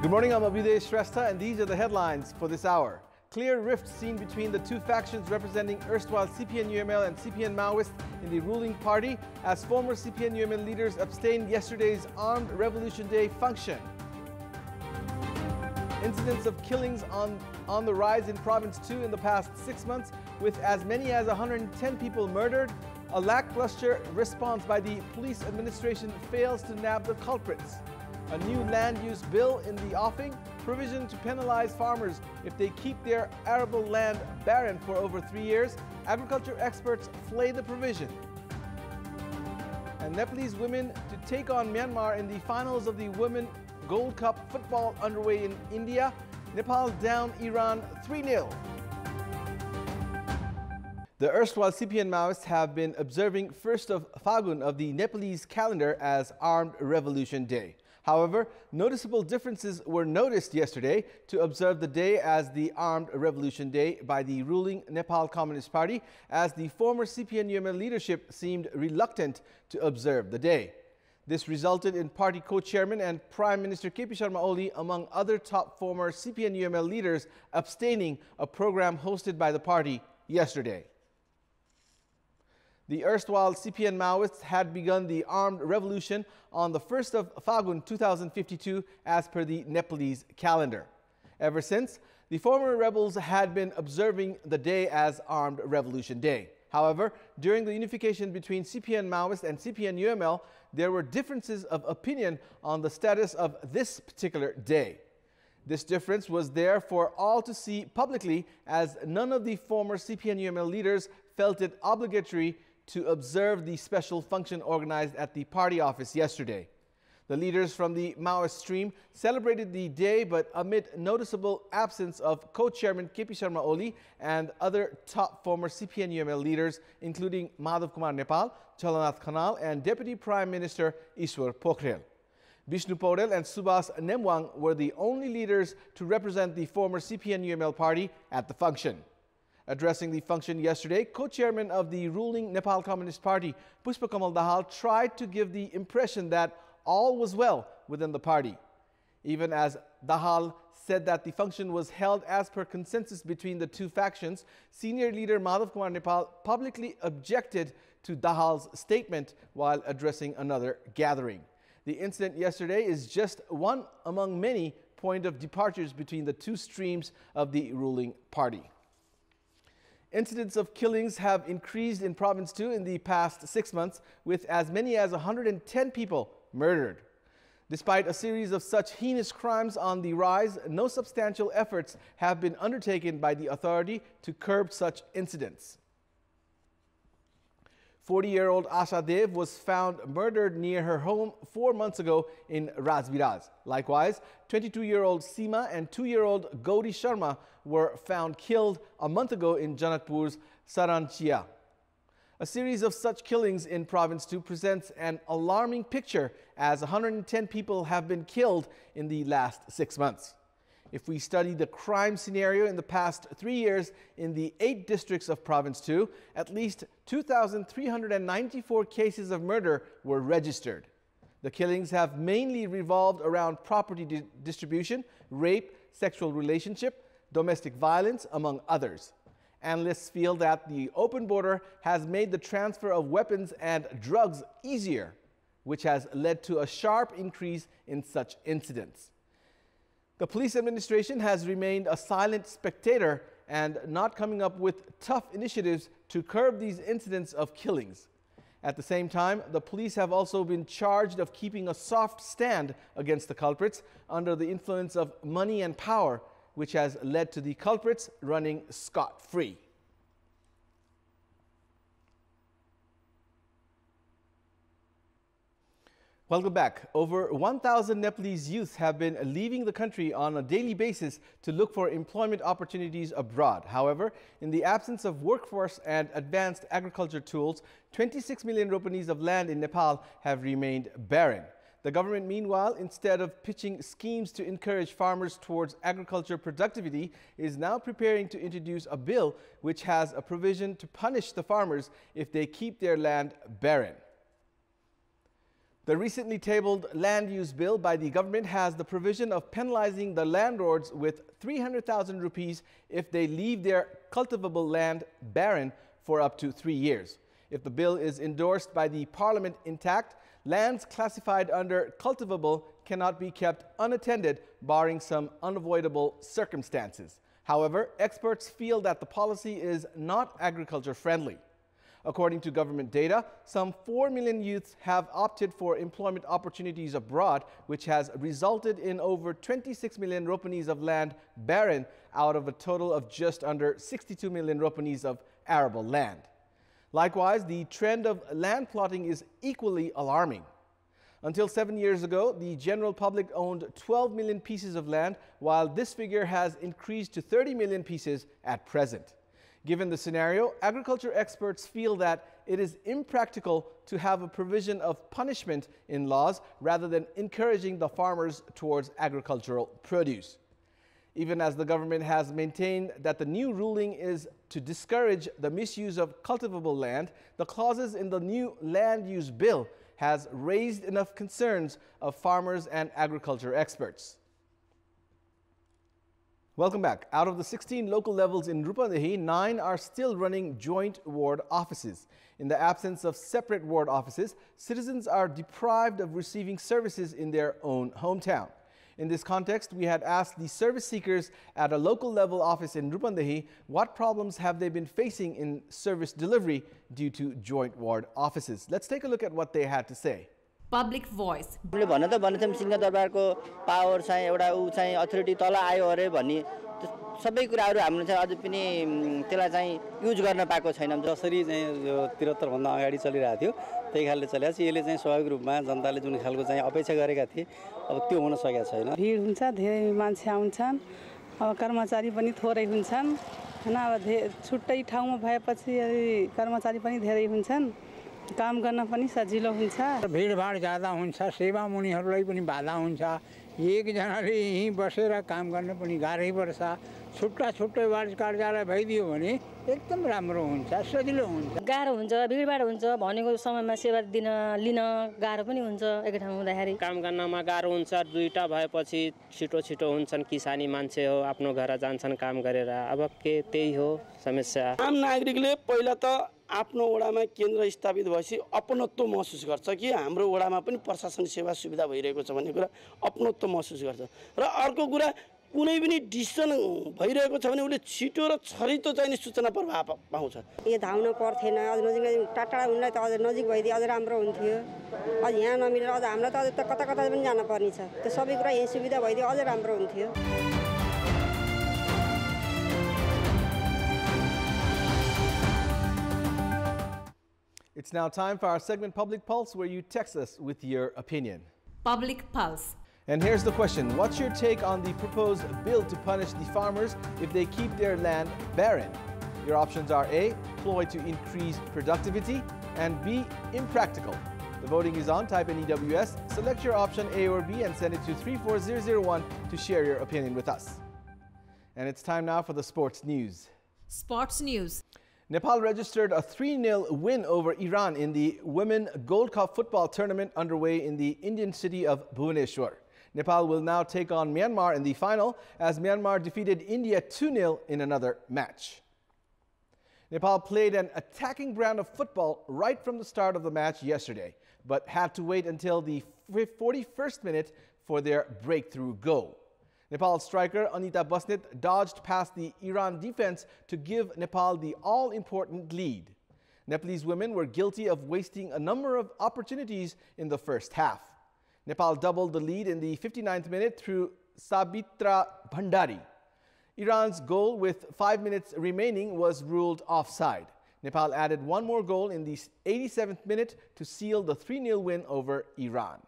Good morning, I'm Abhidesh Shrestha, and these are the headlines for this hour. Clear rift seen between the two factions representing erstwhile CPN-UML and CPN Maoist in the ruling party as former CPN-UML leaders abstained yesterday's Armed Revolution Day function. Incidents of killings on the rise in Province 2 in the past 6 months, with as many as 110 people murdered. A lackluster response by the police administration fails to nab the culprits. A new land use bill in the offing, provision to penalize farmers if they keep their arable land barren for over 3 years. Agriculture experts flay the provision. And Nepalese women to take on Myanmar in the finals of the Women Gold Cup football underway in India. Nepal down Iran 3-0. The erstwhile CPN Maoists have been observing 1st of Fagun of the Nepalese calendar as Armed Revolution Day. However, noticeable differences were noticed yesterday to observe the day as the Armed Revolution Day by the ruling Nepal Communist Party, as the former CPN-UML leadership seemed reluctant to observe the day. This resulted in party co-chairman and Prime Minister KP Sharma Oli, among other top former CPN-UML leaders, abstaining a program hosted by the party yesterday. The erstwhile CPN Maoists had begun the armed revolution on the 1st of Fagun 2052 as per the Nepalese calendar. Ever since, the former rebels had been observing the day as Armed Revolution Day. However, during the unification between CPN Maoist and CPN UML, there were differences of opinion on the status of this particular day. This difference was there for all to see publicly, as none of the former CPN UML leaders felt it obligatory to observe the special function organized at the party office yesterday. The leaders from the Maoist stream celebrated the day, but amid noticeable absence of co-chairman KP Sharma Oli and other top former CPN-UML leaders, including Madhav Kumar Nepal, Chalanath Khanal, and Deputy Prime Minister Ishwar Pokhrel. Vishnu Paudel and Subhas Nemwang were the only leaders to represent the former CPN-UML party at the function. Addressing the function yesterday, co-chairman of the ruling Nepal Communist Party, Pushpa Kamal Dahal, tried to give the impression that all was well within the party. Even as Dahal said that the function was held as per consensus between the two factions, senior leader Madhav Kumar Nepal publicly objected to Dahal's statement while addressing another gathering. The incident yesterday is just one among many point of departures between the two streams of the ruling party. Incidents of killings have increased in Province 2 in the past 6 months, with as many as 110 people murdered. Despite a series of such heinous crimes on the rise, no substantial efforts have been undertaken by the authority to curb such incidents. 40-year-old Asha Dev was found murdered near her home 4 months ago in Rajbiraz. Likewise, 22-year-old Seema and 2-year-old Gauri Sharma were found killed a month ago in Janakpur's Saranchia. A series of such killings in Province 2 presents an alarming picture, as 110 people have been killed in the last 6 months. If we study the crime scenario in the past 3 years in the 8 districts of Province 2, at least 2,394 cases of murder were registered. The killings have mainly revolved around property distribution, rape, sexual relationship, domestic violence, among others. Analysts feel that the open border has made the transfer of weapons and drugs easier, which has led to a sharp increase in such incidents. The police administration has remained a silent spectator and not coming up with tough initiatives to curb these incidents of killings. At the same time, the police have also been charged of keeping a soft stand against the culprits under the influence of money and power, which has led to the culprits running scot-free. Welcome back. Over 1,000 Nepalese youth have been leaving the country on a daily basis to look for employment opportunities abroad. However, in the absence of workforce and advanced agriculture tools, 26 million ropanis of land in Nepal have remained barren. The government, meanwhile, instead of pitching schemes to encourage farmers towards agriculture productivity, is now preparing to introduce a bill which has a provision to punish the farmers if they keep their land barren. The recently tabled land use bill by the government has the provision of penalizing the landlords with 300,000 rupees if they leave their cultivable land barren for up to 3 years. If the bill is endorsed by the parliament intact, lands classified under cultivable cannot be kept unattended, barring some unavoidable circumstances. However, experts feel that the policy is not agriculture friendly. According to government data, some 4 million youths have opted for employment opportunities abroad, which has resulted in over 26 million ropanis of land barren out of a total of just under 62 million ropanis of arable land. Likewise, the trend of land plotting is equally alarming. Until 7 years ago, the general public owned 12 million pieces of land, while this figure has increased to 30 million pieces at present. Given the scenario, agriculture experts feel that it is impractical to have a provision of punishment in laws rather than encouraging the farmers towards agricultural produce. Even as the government has maintained that the new ruling is to discourage the misuse of cultivable land, the clauses in the new land use bill has raised enough concerns of farmers and agriculture experts. Welcome back. Out of the 16 local levels in Rupadehi, 9 are still running joint ward offices. In the absence of separate ward offices, citizens are deprived of receiving services in their own hometown. In this context, we had asked the service seekers at a local level office in Rupadehi what problems have they been facing in service delivery due to joint ward offices. Let's take a look at what they had to say. Public voice. भन्न त भनेछौँ सिंहदरबारको power चाहिँ एउटा उ चाहिँ authority तल आयो अरे भन्ने सबै कुराहरू हाम्रो चाहिँ अझै पनि त्यसलाई चाहिँ युज गर्न पाएको छैनौँ। जसरी चाहिँ यो 73 भन्दा अगाडि चलिरहेको थियो त्यही खालले चलेछ। यसले चाहिँ स्वाभाविक रूपमा जनताले जुन खालको चाहिँ अपेक्षा गरेका थिए अब त्यो हुन सकेको छैन। भिड हुन्छ, धेरै मान्छे आउँछन्, अब कर्मचारी पनि थोरै हुन्छन् हैन। अब छुट्टै ठाउँमा भएपछि कर्मचारी पनि धेरै हुन्छन्, काम गर्न पनि सजिलो हुन्छ। भिडभाड ज्यादा हुन्छ, सेवामुनिहरूलाई पनि बाधा हुन्छ। एकजनाले यहीँ बसेर काम गर्न पनि गाह्रै पर्छ। छुट्टा छुट्टै वार्ड कार्यालय भइदियो भने एकदम राम्रो हुन्छ, सजिलो हुन्छ। गाह्रो हुन्छ, भिडभाड हुन्छ, भनेको समयमा सेवा लिन गाह्रो पनि हुन्छ। एक ठाउँमा हुँदाखेरि काम गर्नमा गाह्रो हुन्छ। दुईटा भएपछि छिटो छिटो हुन्छन्। किसानी मान्छे हो, आफ्नो घर जान्छन् काम गरेर। अब के त्यही हो समस्या। आम नागरिकले पहिला त आफ्नो वडामा केन्द्र स्थापित भएपछि अपनत्व महसुस गर्छ कि हाम्रो वडामा पनि प्रशासन सेवा सुविधा भइरहेको छ भन्ने कुरा अपनत्व महसुस गर्छ। र अर्को कुरा कुनै पनि डिसिजन भइरहेको छ भने उसले छिटो र छरितो चाहिने सूचना प्रभाव पाउँछ। यो धाउन पर्थेन, अझ नजिक टाढा उनलाई त अझ नजिक भइदिए अझ राम्रो हुन्थ्यो। अझ यहाँ नमिलेर अझ हामीलाई त अझ कता कता पनि जान पर्ने छ। त्यो सबै कुरा यही सुविधा भइदिए अझ राम्रो हुन्थ्यो। It's now time for our segment Public Pulse, where you text us with your opinion. Public Pulse. And here's the question. What's your take on the proposed bill to punish the farmers if they keep their land barren? Your options are A, ploy to increase productivity, and B, impractical. The voting is on. Type in EWS, select your option A or B, and send it to 34001 to share your opinion with us. And it's time now for the sports news. Sports news. Nepal registered a 3-0 win over Iran in the Women Gold Cup football tournament underway in the Indian city of Bhubaneswar. Nepal will now take on Myanmar in the final as Myanmar defeated India 2-0 in another match. Nepal played an attacking brand of football right from the start of the match yesterday, but had to wait until the 41st minute for their breakthrough goal. Nepal striker Anita Basnet dodged past the Iran defense to give Nepal the all-important lead. Nepalese women were guilty of wasting a number of opportunities in the first half. Nepal doubled the lead in the 59th minute through Sabitra Bhandari. Iran's goal with 5 minutes remaining was ruled offside. Nepal added one more goal in the 87th minute to seal the 3-0 win over Iran.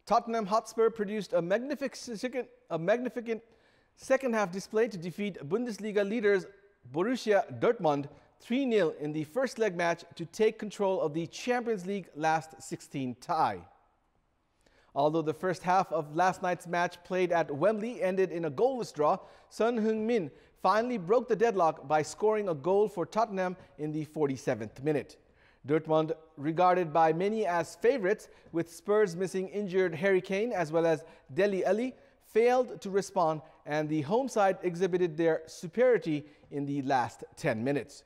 Tottenham Hotspur produced a magnificent second-half display to defeat Bundesliga leaders Borussia Dortmund 3-0 in the first leg match to take control of the Champions League last 16 tie. Although the first half of last night's match played at Wembley ended in a goalless draw, Son Heung-min finally broke the deadlock by scoring a goal for Tottenham in the 47th minute. Dortmund, regarded by many as favourites, with Spurs missing injured Harry Kane as well as Dele Alli, failed to respond, and the home side exhibited their superiority in the last 10 minutes.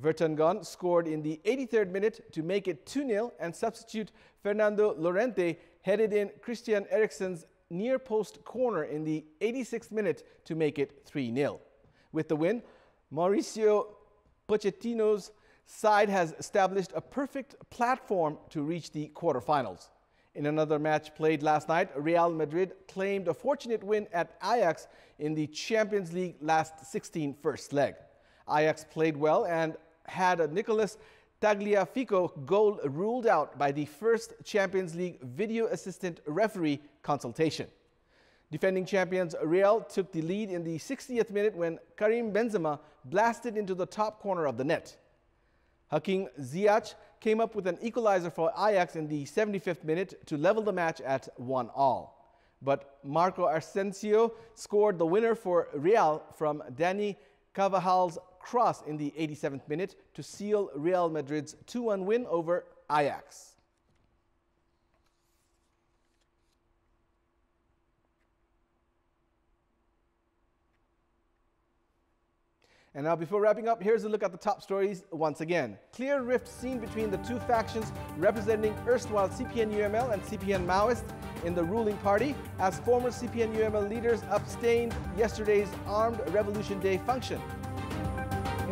Vertonghen scored in the 83rd minute to make it 2-0, and substitute Fernando Llorente headed in Christian Eriksen's near-post corner in the 86th minute to make it 3-0. With the win, Mauricio Pochettino's side has established a perfect platform to reach the quarterfinals. In another match played last night, Real Madrid claimed a fortunate win at Ajax in the Champions League last 16 first leg. Ajax played well and had a Nicolas Tagliafico goal ruled out by the first Champions League video assistant referee consultation. Defending champions Real took the lead in the 60th minute when Karim Benzema blasted into the top corner of the net. Hakim Ziyech came up with an equalizer for Ajax in the 75th minute to level the match at 1-1. But Marco Asensio scored the winner for Real from Dani Carvajal's cross in the 87th minute to seal Real Madrid's 2-1 win over Ajax. And now, before wrapping up, here's a look at the top stories once again. Clear rift seen between the two factions representing erstwhile CPN-UML and CPN-Maoist in the ruling party as former CPN-UML leaders abstained yesterday's Armed Revolution Day function.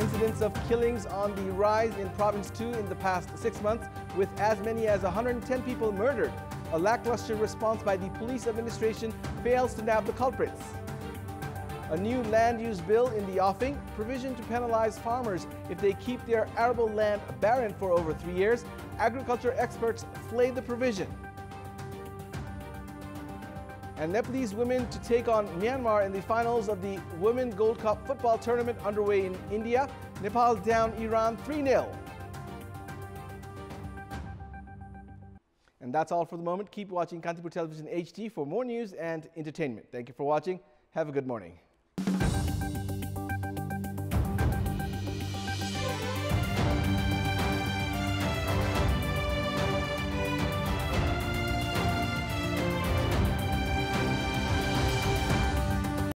Incidents of killings on the rise in Province 2 in the past 6 months, with as many as 110 people murdered. A lackluster response by the police administration fails to nab the culprits. A new land use bill in the offing, provision to penalize farmers if they keep their arable land barren for over 3 years. Agriculture experts flay the provision. And Nepalese women to take on Myanmar in the finals of the Women Gold Cup football tournament underway in India. Nepal down Iran 3-0. And that's all for the moment. Keep watching Kantipur Television HD for more news and entertainment. Thank you for watching. Have a good morning.